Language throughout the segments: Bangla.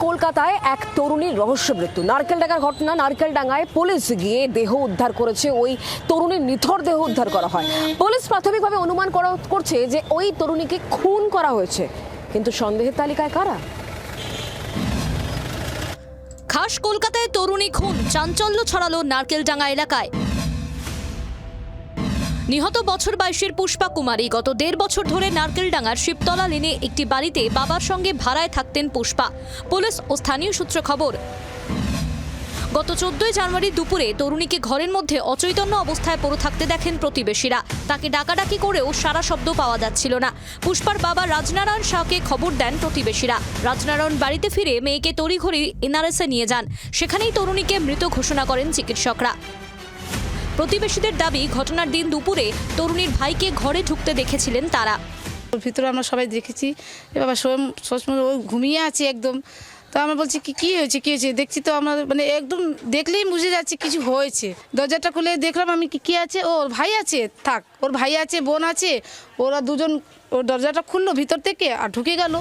কলকাতায় এক তরুণীর রহস্য মৃত্যু। নারকেলডাঙ্গার ঘটনা। নারকেলডাঙ্গায় পুলিশ গিয়ে দেহ উদ্ধার করেছে। ওই তরুণীর নিথর দেহ উদ্ধার করা হয়। পুলিশ প্রাথমিকভাবে অনুমান করছে যে ওই তরুণীকে খুন করা হয়েছে, কিন্তু সন্দেহের তালিকায় কারা? খাস কলকাতায় তরুণী খুন, চাঞ্চল্য ছড়ালো নারকেলডাঙ্গা এলাকায়। নিহত বছর 22-এর পুষ্পা কুমারী। গত 1.5 বছর ধরে নারকেলডাঙ্গার শিবতলা লেনে একটি বাড়িতে বাবার সঙ্গে ভাড়ায় থাকতেন পুষ্পা। পুলিশ ও স্থানীয় সূত্রে খবর, গত 14 জানুয়ারি দুপুরে তরুণীকে ঘরের মধ্যে অচৈতন্য অবস্থায় পড়ে থাকতে দেখেন প্রতিবেশীরা। তাকে ডাকাডাকি করেও সারা শব্দ পাওয়া যাচ্ছিল না। পুষ্পার বাবা রাজনারায়ণ শাহকে খবর দেন প্রতিবেশীরা। রাজনারায়ণ বাড়িতে ফিরে মেয়েকে তড়িঘড়ি এনআরএসে নিয়ে যান। সেখানেই তরুণীকে মৃত ঘোষণা করেন চিকিৎসকরা। প্রতিবেশীদের দাবি, ঘটনার দিন দুপুরে তরুণীর ভাইকে ঘরে ঢুকতে দেখেছিলেন তারা। ভিতরে আমরা সবাই দেখেছি, এবার সবসময় ও ঘুমিয়ে আছে একদম। তো আমরা বলছি কি হয়েছে দেখছি, তো আমরা মানে একদম দেখলেই বুঝে যাচ্ছে কিছু হয়েছে। দরজাটা খুলে দেখলাম আমি কি আছে, ওর ভাই আছে, থাক ওর ভাই আছে, বোন আছে, ওরা দুজন ওর দরজাটা খুললো ভিতর থেকে আর ঢুকে গেল।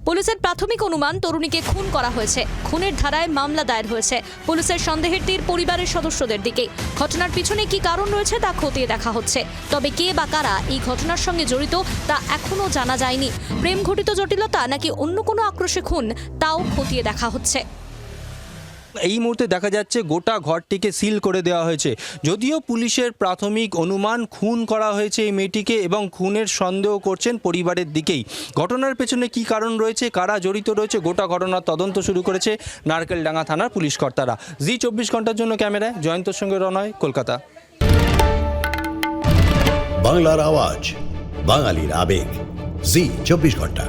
পুলিশের প্রাথমিক অনুমান তরুণীকে খুন করা হয়েছে। খুনের ধারায় মামলা দায়ের হয়েছে। পুলিশের সন্দেহের তীর পরিবারের সদস্যদের দিকে। ঘটনার পিছনে কি কারণ রয়েছে তা খতিয়ে দেখা হচ্ছে। তবে কে বা কারা এই ঘটনার সঙ্গে জড়িত তা এখনও জানা যায়নি। প্রেম ঘটিত জটিলতা নাকি অন্য কোনো আক্রোশে খুন, তাও খতিয়ে দেখা হচ্ছে। এই মুহূর্তে দেখা যাচ্ছে গোটা ঘরটিকে সিল করে দেওয়া হয়েছে। যদিও পুলিশের প্রাথমিক অনুমান খুন করা হয়েছে এই মেয়েটিকে, এবং খুনের সন্দেহ করছেন পরিবারের দিকেই। ঘটনার পেছনে কি কারণ রয়েছে, কারা জড়িত রয়েছে, গোটা ঘটনার তদন্ত শুরু করেছে নারকেলডাঙ্গা থানার পুলিশ কর্তারা। জি 24 ঘন্টার জন্য ক্যামেরায় জয়ন্তর সঙ্গে রনয়, কলকাতা। বাংলার আওয়াজ, বাঙালির আবেগ, জি 24 ঘন্টা।